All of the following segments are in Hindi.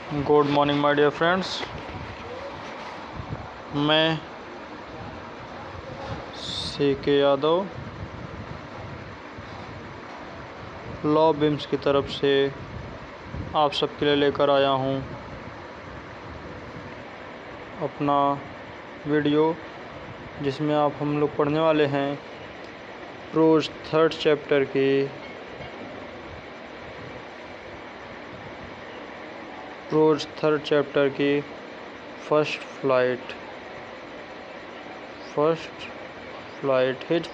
Good morning my dear friends. मैं CK यादव लॉ बिम्स की तरफ से आप सबके लिए लेकर आया हूँ अपना वीडियो, जिसमें हम लोग पढ़ने वाले हैं प्रोज थर्ड चैप्टर की first flight his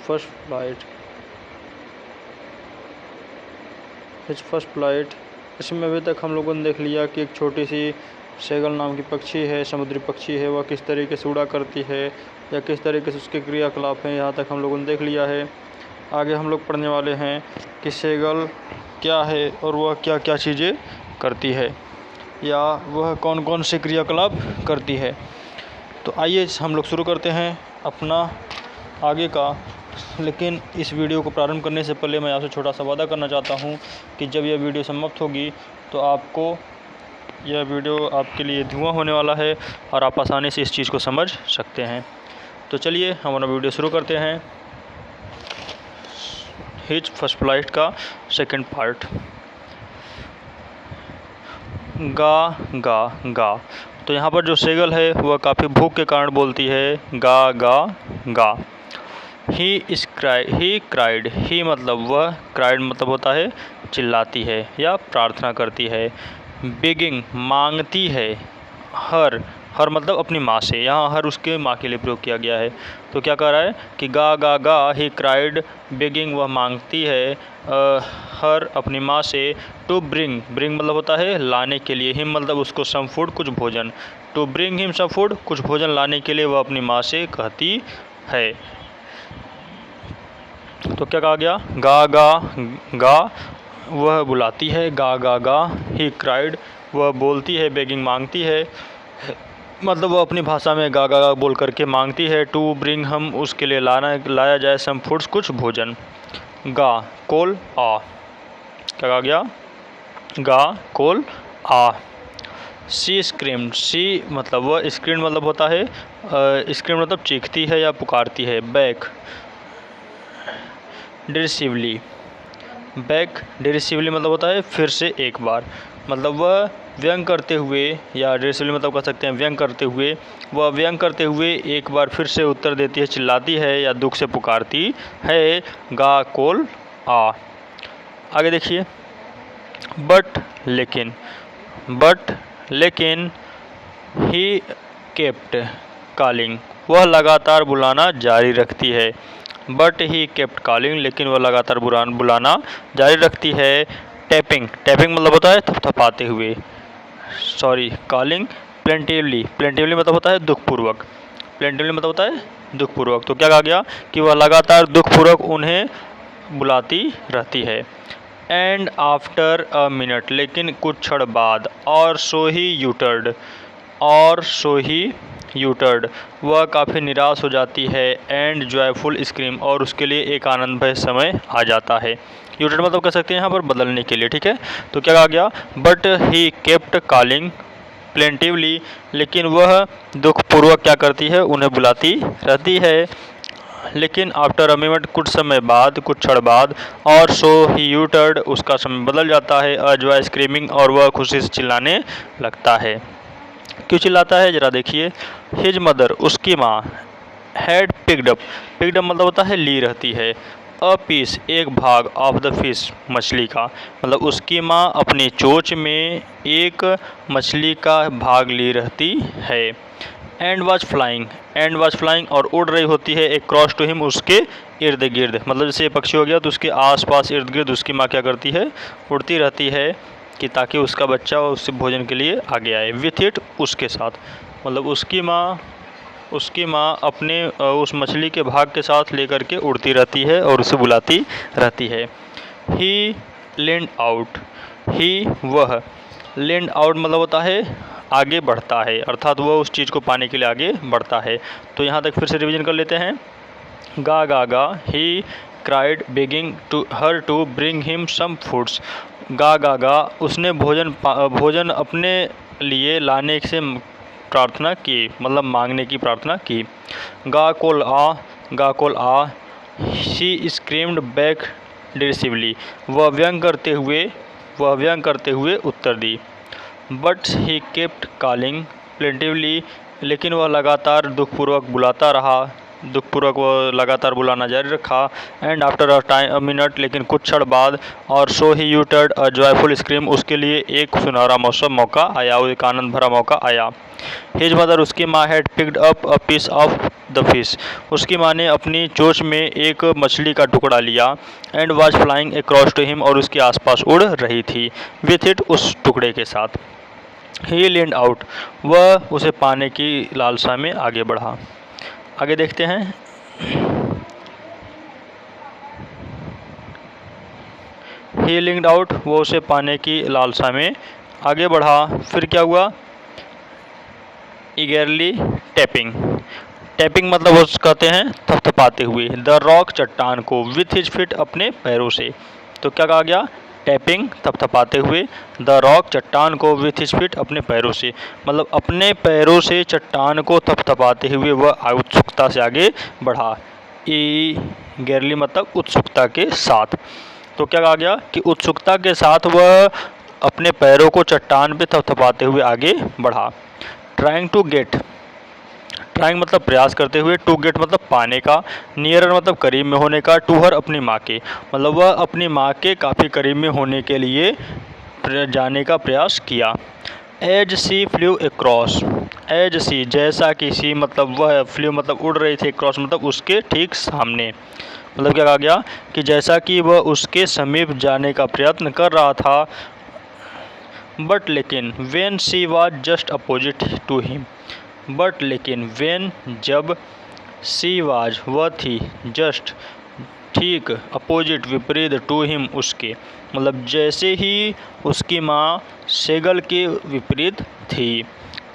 first flight. इसमें अभी तक हम लोगों ने देख लिया कि एक छोटी सी सेगल नाम की पक्षी है, समुद्री पक्षी है, वह किस तरीके से उड़ा करती है या किस तरीके से उसके क्रियाकलाप हैं, यहाँ तक हम लोगों ने देख लिया है। आगे हम लोग पढ़ने वाले हैं कि सेगल क्या है और वह क्या क्या चीज़ें करती है या वह कौन कौन से क्रियाकलाप करती है। तो आइए हम लोग शुरू करते हैं अपना आगे का। लेकिन इस वीडियो को प्रारंभ करने से पहले मैं आपसे छोटा सा वादा करना चाहता हूं कि जब यह वीडियो समाप्त होगी तो आपको यह वीडियो आपके लिए धुआं होने वाला है और आप आसानी से इस चीज़ को समझ सकते हैं। तो चलिए हम अपना वीडियो शुरू करते हैं। हिज फर्स्ट फ्लाइट का सेकंड पार्ट। गा गा गा। तो यहाँ पर जो सेगल है वह काफ़ी भूख के कारण बोलती है गा गा गा। He cried. ही मतलब वह, क्राइड मतलब होता है चिल्लाती है या प्रार्थना करती है। बेगिंग मांगती है। हर मतलब अपनी माँ से, यहाँ हर उसके माँ के लिए प्रयोग किया गया है। तो क्या कह रहा है कि गा गा गा ही क्राइड बेगिंग, वह मांगती है हर अपनी माँ से। टू ब्रिंग मतलब होता है लाने के लिए। हिम मतलब उसको सम फूड, कुछ भोजन। To bring him some food, कुछ भोजन लाने के लिए वह अपनी माँ से कहती है। तो क्या कहा गया, गा गा गा वह बुलाती है, गा गा गा ही क्राइड वह बोलती है, बेगिंग मांगती है, मतलब वह अपनी भाषा में गा गा गा बोल करके मांगती है। टू ब्रिंग हम उसके लिए लाया जाए सम फूड्स, कुछ भोजन। गा कोल आ, क्या कहा गया, गा कोल आ। सी स्क्रीम्ड, सी मतलब वह, स्क्रीम मतलब होता है स्क्रीम मतलब चीखती है या पुकारती है। बैक डिरिसिवली, बैक डिरिसिवली मतलब होता है फिर से एक बार, मतलब वह व्यंग करते हुए, या डिरिसिवली मतलब कह सकते हैं व्यंग करते हुए, वह व्यंग करते हुए एक बार फिर से उत्तर देती है, चिल्लाती है या दुख से पुकारती है। गा कोल आ। आगे देखिए, बट लेकिन ही केप्ट कॉलिंग, वह लगातार बुलाना जारी रखती है। बट ही केप्ट कॉलिंग, लेकिन वह लगातार बुलाना जारी रखती है। टैपिंग मतलब होता है थपथपाते हुए, सॉरी कॉलिंग। प्लेंटिवली मतलब होता है दुखपूर्वक, मतलब होता है दुखपूर्वक। तो क्या कहा गया कि वह लगातार दुखपूर्वक उन्हें बुलाती रहती है। एंड आफ्टर अ मिनट, लेकिन कुछ क्षण बाद, और सो ही यूटर्ड वह काफ़ी निराश हो जाती है। एंड जॉयफुल स्क्रीम, और उसके लिए एक आनंदमय समय आ जाता है। यूटर्ड मतलब कह सकते हैं यहाँ पर बदलने के लिए, ठीक है। तो क्या कहा गया, but he kept calling plaintively, लेकिन वह दुखपूर्वक क्या करती है, उन्हें बुलाती रहती है। लेकिन आफ्टर अ मिनट, कुछ समय बाद, कुछ क्षण बाद, और सो ही यूटर्ड उसका समय बदल जाता है। अजवा स्क्रीमिंग, और वह खुशी से चिल्लाने लगता है। क्यों चिल्लाता है, जरा देखिए। हिज मदर उसकी माँ, हैड पिक्ड अप मतलब होता है ली रहती है। अ पीस एक भाग, ऑफ द फिश मछली का, मतलब उसकी माँ अपनी चोंच में एक मछली का भाग ली रहती है। एंड वाज फ्लाइंग और उड़ रही होती है। एक क्रॉस टू हिम उसके इर्द गिर्द, मतलब जैसे पक्षी हो गया तो उसके आसपास इर्द गिर्द उसकी माँ क्या करती है, उड़ती रहती है, कि ताकि उसका बच्चा उससे भोजन के लिए आगे आए। विथ इट उसके साथ, मतलब उसकी माँ अपने उस मछली के भाग के साथ लेकर के उड़ती रहती है और उसे बुलाती रहती है। ही लेंड आउट, वह लेंड आउट मतलब होता है आगे बढ़ता है, अर्थात वह उस चीज़ को पाने के लिए आगे बढ़ता है। तो यहाँ तक फिर से रिवीजन कर लेते हैं। गा गा गा he cried begging her to bring him some foods. गा गा गा उसने भोजन अपने लिए लाने से प्रार्थना की, मतलब मांगने की प्रार्थना की। गा कोल आ, शी स्क्रीम्ड बैक डिरेसिवली, वह व्यंग करते हुए उत्तर दी। But he kept calling plaintively, लेकिन वह लगातार दुखपूर्वक वह लगातार बुलाना जारी रखा। एंड आफ्टर अ मिनट, लेकिन कुछ क्षण बाद, और सो ही यूटर्ड अ जॉयफुल स्क्रीम, उसके लिए एक सुनहरा मौका आया, एक आनंद भरा मौका आया। हिज मदर, उसकी माँ, had picked up a piece of the fish, उसकी माँ ने अपनी चोंच में एक मछली का टुकड़ा लिया। And was flying across to him, और उसके आसपास उड़ रही थी। विथ इट, उस टुकड़े के साथ। ही लीन्ड आउट, वह उसे पाने की लालसा में आगे बढ़ा। आगे देखते हैं। ही लीन्ड आउट, वो उसे पाने की लालसा में आगे बढ़ा। फिर क्या हुआ? ईगरली टैपिंग, टैपिंग मतलब वो कहते हैं थपथपाते हुए। द रॉक, चट्टान को। विथ हिज फिट, अपने पैरों से। तो क्या कहा गया? टैपिंग, थपथपाते हुए। द रॉक, चट्टान को। विथ हिज फिट, अपने पैरों से, मतलब अपने पैरों से चट्टान को थपथपाते हुए वह उत्सुकता से आगे बढ़ा। ईगरली मतलब उत्सुकता के साथ। तो क्या कहा गया कि उत्सुकता के साथ वह अपने पैरों को चट्टान पे थपथपाते हुए आगे बढ़ा। ट्राइंग टू गेट, ट्राइंग मतलब प्रयास करते हुए, टू गेट मतलब पाने का, नियरर मतलब करीब में होने का, टू हर अपनी माँ के, मतलब वह अपनी माँ के काफ़ी करीब में होने के लिए जाने का प्रयास किया। एज सी फ्ल्यू अक्रॉस, एज सी जैसा कि, सी मतलब वह, फ्ल्यू मतलब उड़ रही थी, क्रॉस मतलब उसके ठीक सामने। मतलब क्या कहा गया कि जैसा कि वह उसके समीप जाने का प्रयत्न कर रहा था। बट लेकिन, when she was just opposite to him, but लेकिन, वेन जब, सी वाज वह थी, जस्ट ठीक, अपोजिट विपरीत, टू हिम उसके, मतलब जैसे ही उसकी माँ सेगल के विपरीत थी।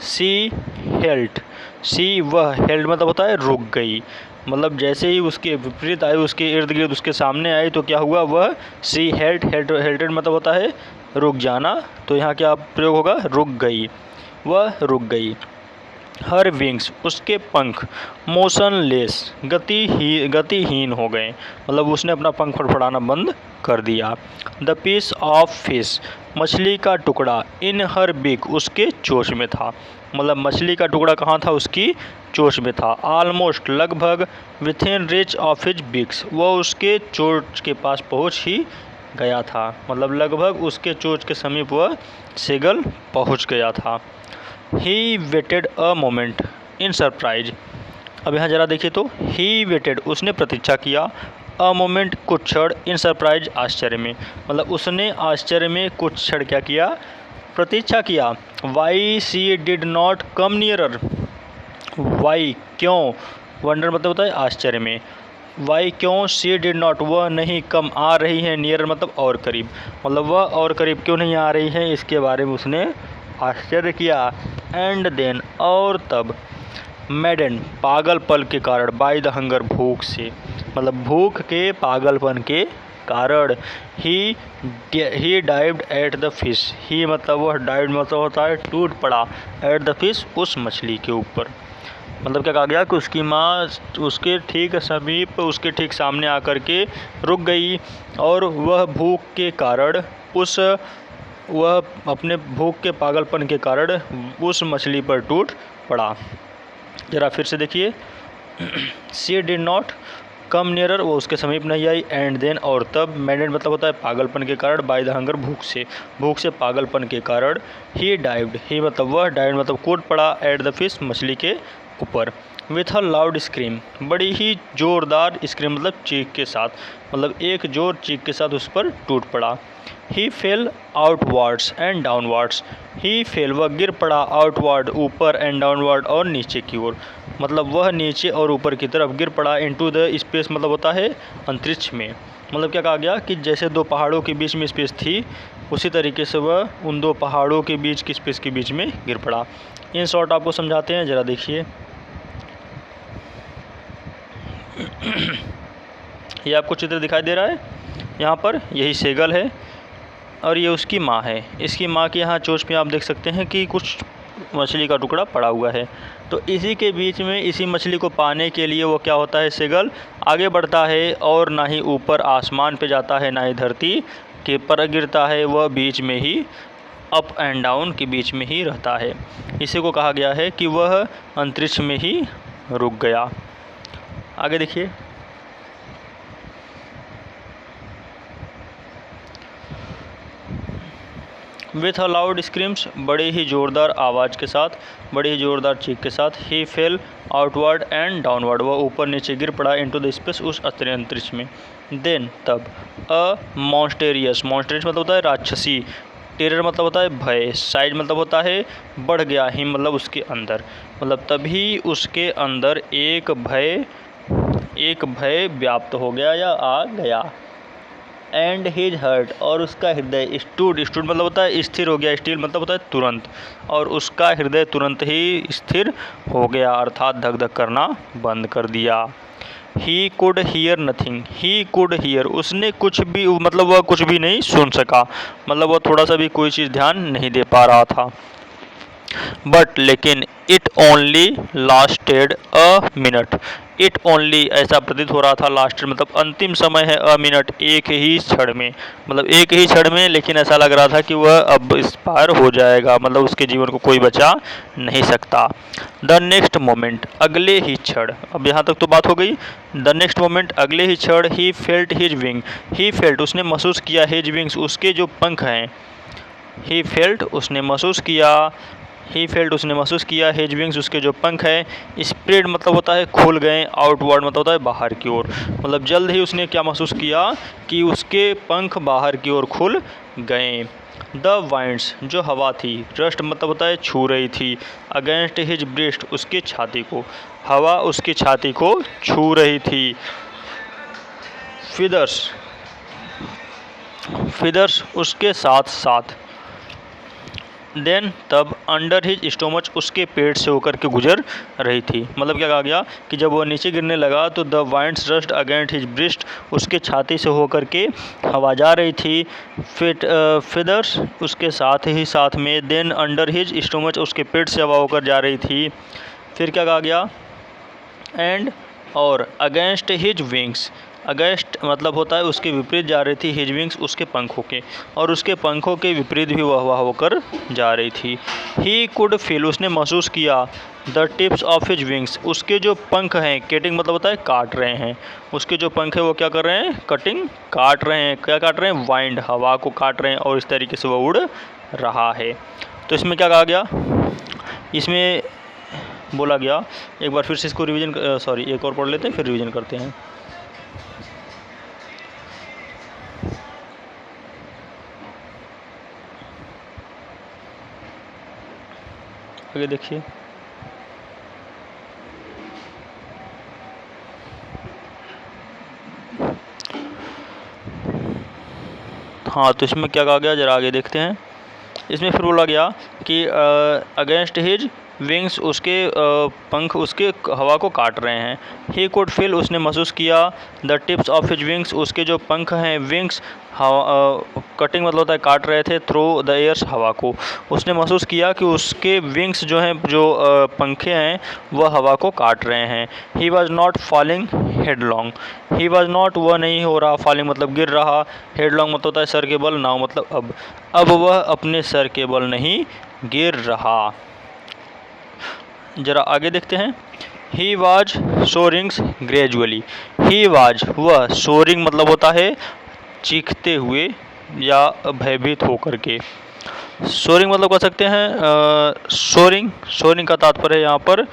सी हेल्ड, सी वह, हेल्ड मतलब होता है रुक गई, मतलब जैसे ही उसके विपरीत आई, उसके इर्द गिर्द उसके सामने आई, तो क्या हुआ? वह सी हेल्डेड मतलब होता है रुक जाना। तो यहाँ क्या प्रयोग होगा? रुक गई, वह रुक गई। हर विंग्स, उसके पंख, मोशनलेस गतिहीन हो गए, मतलब उसने अपना पंख फड़फड़ाना बंद कर दिया। द पीस ऑफ फिश, मछली का टुकड़ा, इन हर बीक, उसके चोंच में था, मतलब मछली का टुकड़ा कहाँ था? उसकी चोंच में था। ऑलमोस्ट लगभग, within reach of his beaks, वह उसके चोंच के पास पहुँच ही गया था, मतलब लगभग उसके चोंच के समीप वह सेगल पहुँच गया था। He waited a moment in surprise, अब यहाँ जरा देखिए तो, ही वेटेड उसने प्रतीक्षा किया, अ मोमेंट कुछ क्षण, इन सरप्राइज आश्चर्य में, मतलब उसने आश्चर्य में कुछ क्षण क्या किया? प्रतीक्षा किया। Why she did not come nearer, why क्यों, वंडर मतलब होता है आश्चर्य में, वाई क्यों, शी डिड नॉट वह नहीं, कम आ रही है, नियर मतलब और करीब, मतलब वह और करीब क्यों नहीं आ रही है, इसके बारे में उसने आश्चर्य किया। एंड देन और तब, मैडन पागलपन के कारण, बाय द हंगर भूख से, मतलब भूख के पागलपन के कारण, ही डाइव्ड एट द फिश, ही मतलब वह, डाइव्ड मतलब होता है टूट पड़ा, एट द फिश उस मछली के ऊपर, मतलब क्या कहा गया कि उसकी माँ उसके ठीक समीप, उसके ठीक सामने आकर के रुक गई, और वह भूख के कारण वह अपने भूख के पागलपन के कारण उस मछली पर टूट पड़ा। जरा फिर से देखिए। She did not come nearer, वो उसके समीप नहीं आई। एंड देन और तब, मैडेड मतलब होता है पागलपन के कारण, बाय द हंगर भूख से पागलपन के कारण, ही डाइव्ड, ही मतलब वह, डाइव्ड मतलब कूद पड़ा, एट द फिश मछली के ऊपर। विथ अ लाउड स्क्रीम, बड़ी ही जोरदार स्क्रीम मतलब चीख के साथ, मतलब एक जोर चीख के साथ उस पर टूट पड़ा। He fell outwards and downwards, he fell वह गिर पड़ा, आउटवर्ड ऊपर, एंड डाउनवर्ड और नीचे की ओर, मतलब वह नीचे और ऊपर की तरफ गिर पड़ा। इनटू द स्पेस मतलब होता है अंतरिक्ष में, मतलब क्या कहा गया कि जैसे दो पहाड़ों के बीच में स्पेस थी, उसी तरीके से वह उन दो पहाड़ों के बीच की स्पेस के बीच में गिर पड़ा। इन शॉर्ट आपको समझाते हैं, ज़रा देखिए। ये आपको चित्र दिखाई दे रहा है यहाँ पर, यही सेगल है, और ये उसकी माँ है। इसकी माँ के यहाँ चोंच पे आप देख सकते हैं कि कुछ मछली का टुकड़ा पड़ा हुआ है। तो इसी के बीच में इसी मछली को पाने के लिए वो क्या होता है, सेगल आगे बढ़ता है और ना ही ऊपर आसमान पे जाता है ना ही धरती के पर गिरता है, वह बीच में ही अप एंड डाउन के बीच में ही रहता है। इसी को कहा गया है कि वह अंतरिक्ष में ही रुक गया। आगे देखिए, विथ अ लाउड स्क्रीम्स, बड़े ही ज़ोरदार आवाज़ के साथ, बड़े ही ज़ोरदार चीख के साथ, ही फेल आउटवर्ड एंड डाउनवर्ड, वह ऊपर नीचे गिर पड़ा, इनटू द स्पेस, उस अंतरिक्ष में। देन तब, अ मॉन्स्टेरियस, मॉन्स्टेरियस मतलब होता है राक्षसी, टेरर मतलब होता है भय, साइज मतलब होता है बढ़ गया, हिम मतलब उसके अंदर, मतलब तभी उसके अंदर एक भय व्याप्त हो गया या आ गया। एंड हिज हर्ट, और उसका हृदय, स्टूड मतलब होता है स्थिर हो गया, स्टिल मतलब होता है तुरंत, और उसका हृदय तुरंत ही स्थिर हो गया अर्थात धक धक करना बंद कर दिया। He could hear nothing, he could hear, उसने कुछ भी मतलब वह कुछ भी नहीं सुन सका, मतलब वह थोड़ा सा भी कोई चीज़ ध्यान नहीं दे पा रहा था। बट लेकिन it only lasted a minute, it only ऐसा प्रतीत हो रहा था, लास्टेड मतलब अंतिम समय है, अ मिनट एक ही क्षण में, मतलब एक ही क्षण में, लेकिन ऐसा लग रहा था कि वह अब एक्सपायर हो जाएगा, मतलब उसके जीवन को कोई बचा नहीं सकता। द नेक्स्ट मोमेंट, अगले ही क्षण, अब यहाँ तक तो बात हो गई। द नेक्स्ट मोमेंट, अगले ही क्षण, he felt his wing, he felt उसने महसूस किया, हिज विंग्स उसके जो पंख हैं, ही फेल्ट उसने महसूस किया, ही फेल्ट उसने महसूस किया, हिज विंग्स उसके जो पंख हैं, स्प्रेड मतलब होता है खुल गए, आउटवर्ड मतलब होता है बाहर की ओर, मतलब जल्द ही उसने क्या महसूस किया कि उसके पंख बाहर की ओर खुल गए। द वाइंड्स, जो हवा थी, रस्ट मतलब होता है छू रही थी, अगेंस्ट हिज ब्रेस्ट उसके छाती को, हवा उसकी छाती को छू रही थी। फिदर्स उसके साथ साथ। देन तब, अंडर हिज स्टोमच उसके पेट से होकर के गुजर रही थी, मतलब क्या कहा गया कि जब वो नीचे गिरने लगा तो the winds rust against his breast, उसके छाती से होकर के हवा जा रही थी। फिदर्स उसके साथ ही साथ में, देन अंडर हिज स्टोमच उसके पेट से हवा होकर जा रही थी। फिर क्या कहा गया, एंड और अगेंस्ट हिज विंग्स, अगेंस्ट मतलब होता है उसके विपरीत जा रही थी, हिज विंग्स उसके पंखों के, और उसके पंखों के विपरीत भी वह होकर जा रही थी। ही कुड फील उसने महसूस किया, the tips of his wings उसके जो पंख हैं, कटिंग मतलब होता है काट रहे हैं, उसके जो पंख हैं वो क्या कर रहे हैं, कटिंग काट रहे हैं, क्या काट रहे हैं, वाइंड हवा को काट रहे हैं, और इस तरीके से वह उड़ रहा है। तो इसमें क्या कहा गया, इसमें बोला गया, एक बार फिर से इसको रिवीजन एक और पढ़ लेते हैं फिर रिवीजन करते हैं। आगे देखिए, हाँ तो इसमें क्या कहा गया, जरा आगे देखते हैं। इसमें फिर बोला गया कि अगेंस्ट हिज विंग्स उसके पंख उसके हवा को काट रहे हैं। ही कुड फील उसने महसूस किया, the tips of his wings उसके जो पंख हैं, विंग्स कटिंग मतलब होता है काट रहे थे, थ्रू द एयर्स हवा को, उसने महसूस किया कि उसके विंग्स जो हैं, जो पंखे हैं, वह हवा को काट रहे हैं। He was not falling headlong, he was not वह नहीं हो रहा, फॉलिंग मतलब गिर रहा, हेडलॉन्ग मतलब होता है सर के बल, नाउ मतलब अब वह अपने सर के बल नहीं गिर रहा। जरा आगे देखते हैं। He was soaring gradually, he was वह, सोरिंग मतलब होता है चीखते हुए या भयभीत होकर के, सोरिंग मतलब कह सकते हैं सोरिंग का तात्पर्य है यहाँ पर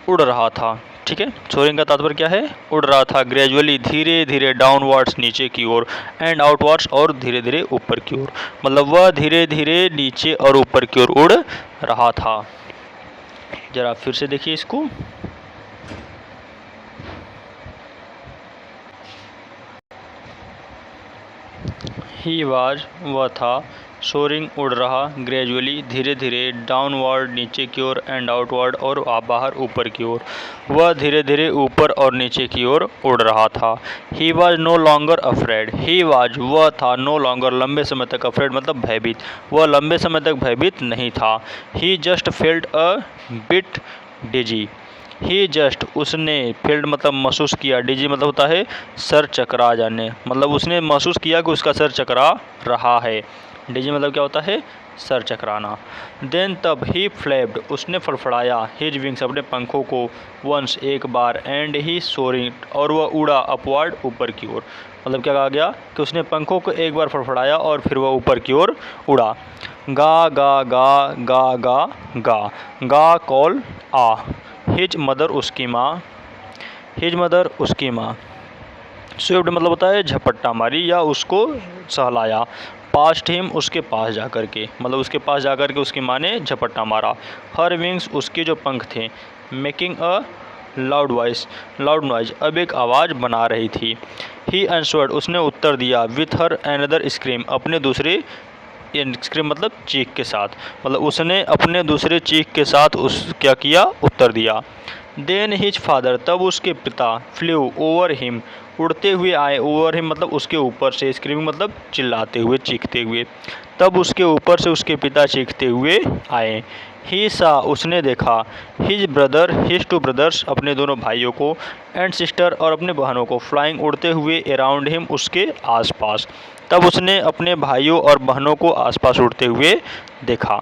उड़ रहा था, ठीक है। सोरिंग का तात्पर्य क्या है, उड़ रहा था। ग्रेजुअली धीरे धीरे, डाउनवर्ड्स नीचे की ओर, एंड आउटवर्ड्स और धीरे धीरे ऊपर की ओर, मतलब वह धीरे धीरे नीचे और ऊपर की ओर उड़ रहा था। जरा फिर से देखिए इसको, ही वाज वह था, सोरिंग उड़ रहा, ग्रेजुअली धीरे धीरे, डाउनवर्ड नीचे की ओर, एंड आउटवर्ड और बाहर ऊपर की ओर। वह धीरे धीरे ऊपर और नीचे की ओर उड़ रहा था। He was no longer afraid, he was वह था, नो लॉन्गर लंबे समय तक, अफ्रेड मतलब भयभीत, वह लंबे समय तक भयभीत नहीं था। He just felt a bit dizzy, he just उसने, फील्ड मतलब महसूस किया, डिजी मतलब होता है सर चकरा जाने, मतलब उसने महसूस किया कि उसका सर चकरा रहा है। डिजी मतलब क्या होता है, सर चकराना। देन तब ही फ्लैप्ड, उसने फड़फड़ाया, हिज विंग्स अपने पंखों को, वंस एक बार, एंड ही सोरिंग और वह उड़ा, अपवर्ड ऊपर की ओर। मतलब क्या कहा गया कि उसने पंखों को एक बार फड़फड़ाया और फिर वह ऊपर की ओर उड़ा। गा गा गा गा गा गा गा कॉल आ, हिज मदर उसकी माँ, हिज मदर उसकी माँ। स्विफ्ट मतलब होता है झपट्टा मारी या उसको सहलाया। पास्ट हिम उसके पास जाकर के, मतलब उसके पास जाकर के उसकी माँ ने झपट्टा मारा। हर विंग्स उसके जो पंख थे, making a loud voice, loud noise अब एक आवाज़ बना रही थी। ही आंसर्ड उसने उत्तर दिया, विथ हर अनदर स्क्रीम अपने दूसरे, स्क्रीम मतलब चीख के साथ, मतलब उसने अपने दूसरे चीख के साथ उस क्या किया, उत्तर दिया। देन हिज फादर तब उसके पिता, फ्लू ओवर हिम उड़ते हुए आए, ओवर हिम मतलब उसके ऊपर से, स्क्रीमिंग मतलब चिल्लाते हुए चीखते हुए, तब उसके ऊपर से उसके पिता चीखते हुए आए। ही सा उसने देखा, his brother, his two brothers अपने दोनों भाइयों को, एंड सिस्टर और अपने बहनों को, फ्लाइंग उड़ते हुए अराउंड हिम उसके आसपास, तब उसने अपने भाइयों और बहनों को आसपास उड़ते हुए देखा।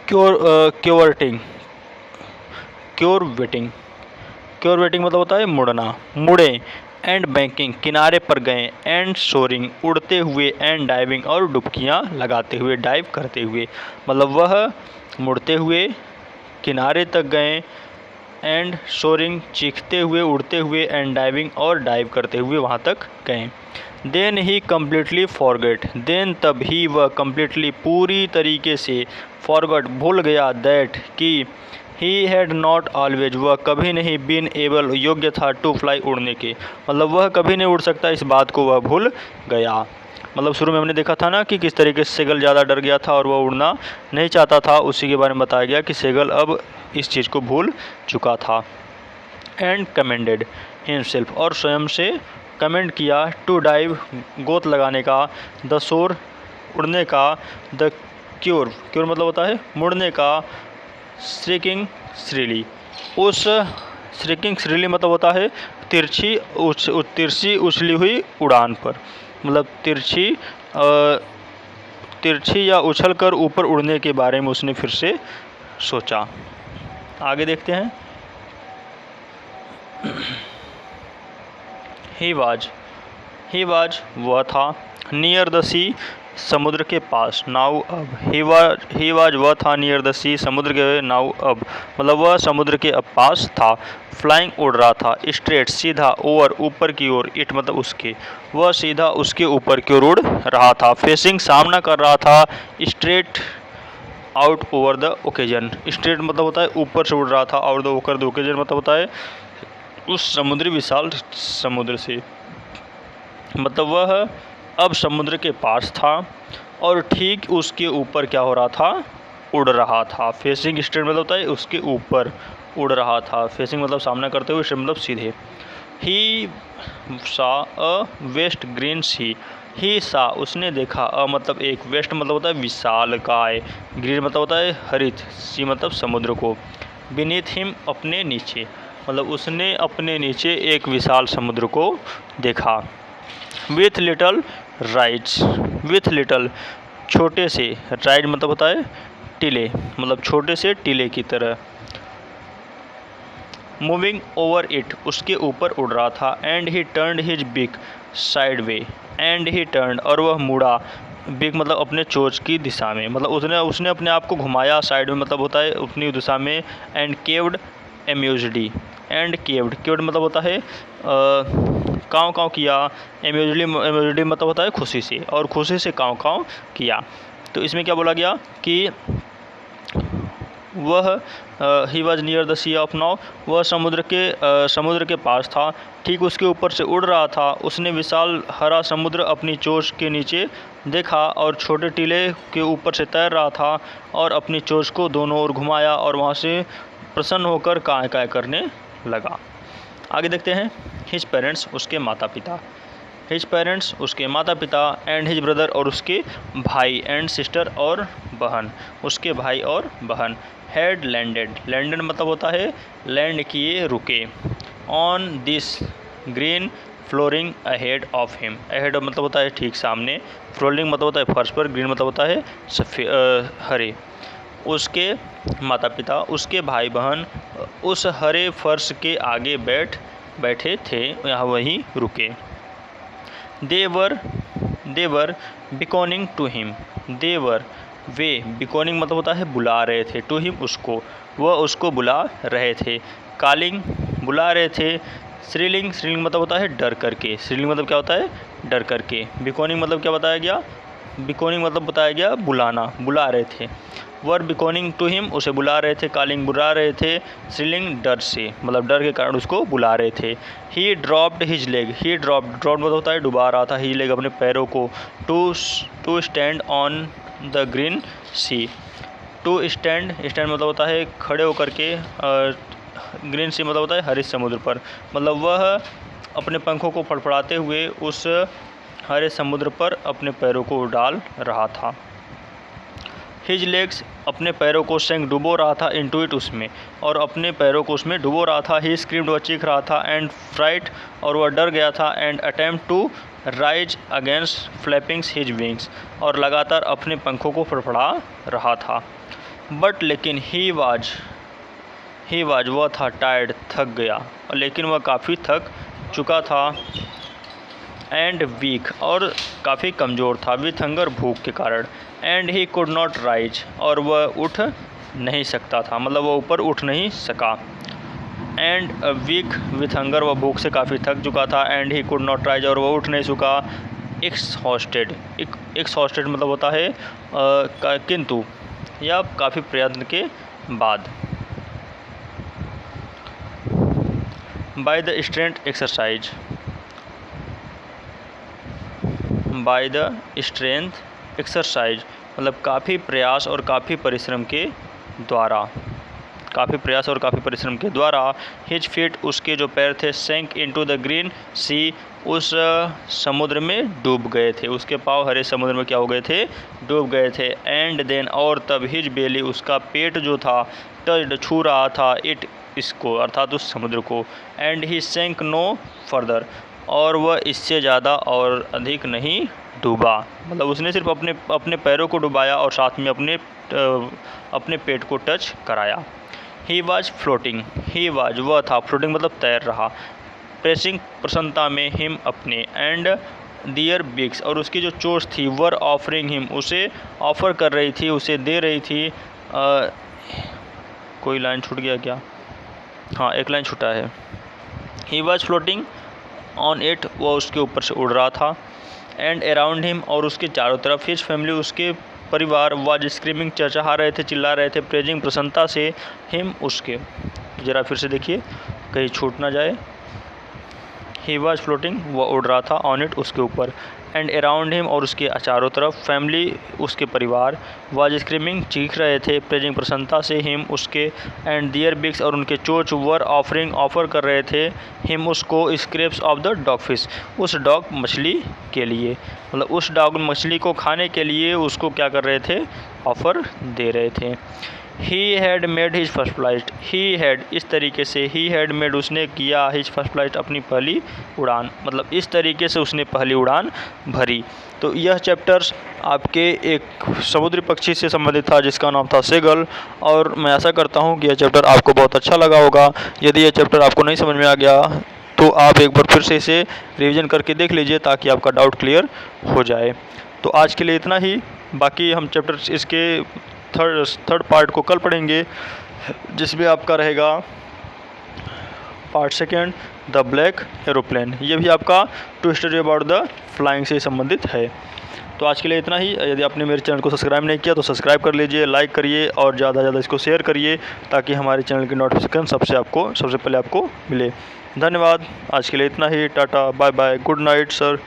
क्योरवेटिंग, क्योरवेटिंग, क्योरवेटिंग मतलब होता है मुड़ना, मुड़े, एंड बैंकिंग किनारे पर गए, एंड सोरिंग उड़ते हुए, एंड डाइविंग और डुबकियां लगाते हुए, डाइव करते हुए, मतलब वह मुड़ते हुए किनारे तक गए, एंड सोरिंग चीखते हुए, उड़ते हुए, एंड डाइविंग और डाइव करते हुए वहाँ तक गए। Then he completely forget, then तब ही वह कम्प्लीटली पूरी तरीके से, फॉरगट भूल गया, दैट कि, ही हैड नॉट ऑलवेज वह कभी नहीं, बीन एबल योग्य था, टू फ्लाई उड़ने के, मतलब वह कभी नहीं उड़ सकता, इस बात को वह भूल गया। मतलब शुरू में हमने देखा था ना कि किस तरीके से सेगल ज़्यादा डर गया था और वह उड़ना नहीं चाहता था, उसी के बारे में बताया गया कि सेगल अब इस चीज़ को भूल चुका था। एंड कमेंडेड हिमसेल्फ और स्वयं से कमेंड किया, टू डाइव गोत लगाने का, द सोर उड़ने का, द क्योर, क्योर मतलब होता है मुड़ने का, श्रिकिंग श्रीली उस, श्रिकिंग श्रीली मतलब होता है तिरछी तिरछी उछली हुई उड़ान पर, मतलब तिरछी या उछल कर ऊपर उड़ने के बारे में उसने फिर से सोचा। आगे देखते हैं। ही वाज वह था, नियर द सी समुद्र के पास, नाउ अब, ही वाज वह था, नियर द सी समुद्र के, नाउ अब मतलब वह समुद्र के अब पास था। फ्लाइंग उड़ रहा था, स्ट्रेट सीधा, ओवर ऊपर की ओर, इट मतलब उसके, वह सीधा उसके ऊपर की ओर उड़ रहा था। फेसिंग सामना कर रहा था, straight out over the occasion, straight मतलब होता है ऊपर से उड़ रहा था, out the over the occasion मतलब होता है उस समुद्री विशाल समुद्र से, मतलब वह अब समुद्र के पास था और ठीक उसके ऊपर क्या हो रहा था, उड़ रहा था। फेसिंग स्ट्रेट मतलब होता है उसके ऊपर उड़ रहा था, फेसिंग मतलब सामना करते हुए, स्ट्रेट मतलब सीधे। ही सा अ वेस्ट ग्रीन सी, ही सा उसने देखा, अ मतलब एक, वेस्ट मतलब होता है विशाल काय, ग्रीन मतलब होता है हरित, सी मतलब समुद्र को, बीनीथ हिम अपने नीचे, मतलब उसने अपने नीचे एक विशाल समुद्र को देखा। With little rides, with little छोटे से, राइड मतलब होता है टीले, मतलब छोटे से टीले की तरह। मूविंग ओवर इट उसके ऊपर उड़ रहा था। And he turned his big side way, and he turned और वह मुड़ा, बिग मतलब अपने चोंच की दिशा में, मतलब उसने अपने आप को घुमाया, साइड में मतलब होता है अपनी दिशा में। एंड केव्ड एम्यूजडी, एंड केव्ड मतलब होता है काँव काँव किया, एम्यूजडी मतलब होता है खुशी से, और खुशी से काँव काँव किया। तो इसमें क्या बोला गया कि वह he was near the sea of now, वह समुद्र के पास था, ठीक उसके ऊपर से उड़ रहा था। उसने विशाल हरा समुद्र अपनी चोंच के नीचे देखा और छोटे टीले के ऊपर से तैर रहा था और अपनी चोंच को दोनों ओर घुमाया और वहाँ से प्रसन्न होकर काय काय करने लगा। आगे देखते हैं। हिज पेरेंट्स, उसके माता पिता। हिज पेरेंट्स, उसके माता पिता। एंड हिज ब्रदर, और उसके भाई। एंड सिस्टर, और बहन, उसके भाई और बहन। हैड लैंडेड, लैंडेड मतलब होता है लैंड किए, रुके। On this green flooring ahead of him, ahead मतलब होता है ठीक सामने, फ्लोरिंग मतलब होता है फर्श पर, ग्रीन मतलब होता है हरे। उसके माता पिता, उसके भाई बहन उस हरे फर्श के आगे बैठे थे, यहाँ वहीं रुके। They were beckoning to him, way beckoning मतलब होता है बुला रहे थे, to him उसको, वह उसको बुला रहे थे। calling बुला रहे थे। श्रीलिंग मतलब होता है डर करके, श्रीलिंग मतलब क्या होता है डर करके। beckoning मतलब क्या बताया गया, beckoning मतलब बताया गया बुलाना, बुला रहे थे। वर बिकॉनिंग टू हिम, उसे बुला रहे थे। कॉलिंग बुला रहे थे। श्रीलिंग डर से मतलब डर के कारण उसको बुला रहे थे। ही ड्रॉप्ड हिज लेग, ही ड्रॉप्ड मतलब होता है डुबा रहा था, हिज लेग अपने पैरों को। To stand on the green sea, to stand मतलब होता है खड़े होकर के, ग्रीन सी मतलब होता है हरे समुद्र पर, मतलब वह अपने पंखों को फड़फड़ाते हुए उस हरे समुद्र पर अपने पैरों को डाल रहा था। हिज लेग्स, अपने पैरों को सेंक डुबो रहा था, इनटू इट उसमें, और अपने पैरों को उसमें डुबो रहा था। ही स्क्रीम्ड, वह चीख रहा था। एंड फ्राइट, और वह डर गया था। And attempt to rise against flapping his wings, और लगातार अपने पंखों को फड़फड़ा रहा था। बट लेकिन ही वाज वह था टायर्ड, थक गया, लेकिन वह काफ़ी थक चुका था। एंड वीक, और काफ़ी कमज़ोर था, विथ हंगर, भूख के कारण। And he could not rise, और वह उठ नहीं सकता था, मतलब वह ऊपर उठ नहीं सका। एंड वीक विथ हंगर, वह भूख से काफ़ी थक चुका था। And he could not rise, और वह उठ नहीं सका। एक्सहॉस्टेड मतलब होता है किंतु या काफ़ी प्रयत्न के बाद। By the strength exercise, by the strength exercise मतलब काफ़ी प्रयास और काफ़ी परिश्रम के द्वारा। हिज फीट, उसके जो पैर थे। सेंक इनटू द ग्रीन सी, उस समुद्र में डूब गए थे, उसके पाँव हरे समुद्र में क्या हो गए थे, डूब गए थे। एंड देन, और तब, हिज बेली, उसका पेट जो था, टच्ड, छू रहा था, इट, इसको, अर्थात उस समुद्र को। एंड ही सेंक नो फर्दर, और वह इससे ज़्यादा और अधिक नहीं डूबा, मतलब उसने सिर्फ अपने पैरों को डुबाया और साथ में अपने पेट को टच कराया। ही वाज फ्लोटिंग, वह था, फ्लोटिंग मतलब तैर रहा। प्रेसिंग, प्रसन्नता में, हिम, अपने। एंड दियर बिग्स, और उसकी जो चोंच थी, वर ऑफरिंग हिम, उसे ऑफ़र कर रही थी, उसे दे रही थी। कोई लाइन छूट गया क्या, हाँ एक लाइन छूटा है। He was floating on it, वह उसके ऊपर से उड़ रहा था। एंड अराउंड हिम, और उसके चारों तरफ। हिज फैमिली, उसके परिवार। वाज स्क्रीमिंग, चहचहा रहे थे, चिल्ला रहे थे। प्रेजिंग, प्रसन्नता से। हिम, उसके। ज़रा फिर से देखिए कहीं छूट ना जाए। ही वाज फ्लोटिंग, वह उड़ रहा था। ऑन इट, उसके ऊपर। एंड अराउंड हिम, और उसके चारों तरफ। फैमिली, उसके परिवार। वाज स्क्रीमिंग, चीख रहे थे। प्रेजिंग, प्रसन्नता से। हिम, उसके। एंड दियर बिग्स, और उनके चोंच। वर ऑफरिंग, ऑफ़र कर रहे थे। हिम, उसको। Scraps of the dog fish, उस डॉग मछली के लिए, मतलब उस डॉग मछली को खाने के लिए उसको क्या कर रहे थे, ऑफ़र दे रहे थे। He had made his first flight, he had, इस तरीके से। ही हैड मेड, उसने किया। हिज फर्स्ट फ्लाइट, अपनी पहली उड़ान, मतलब इस तरीके से उसने पहली उड़ान भरी। तो यह चैप्टर्स आपके एक समुद्री पक्षी से संबंधित था जिसका नाम था सेगल, और मैं आशा करता हूँ कि यह चैप्टर आपको बहुत अच्छा लगा होगा। यदि यह चैप्टर आपको नहीं समझ में आ गया तो आप एक बार फिर से इसे रिवीजन करके देख लीजिए ताकि आपका डाउट क्लियर हो जाए। तो आज के लिए इतना ही, बाकी हम चैप्टर इसके थर्ड पार्ट को कल पढ़ेंगे, जिसमें आपका रहेगा part second, the black aeroplane. ये भी आपका to study about the flying से संबंधित है। तो आज के लिए इतना ही। यदि आपने मेरे चैनल को सब्सक्राइब नहीं किया तो सब्सक्राइब कर लीजिए, लाइक करिए और ज़्यादा से ज़्यादा इसको शेयर करिए ताकि हमारे चैनल की नोटिफिकेशन सबसे पहले आपको मिले। धन्यवाद। आज के लिए इतना ही। Tata, bye bye, good night sir.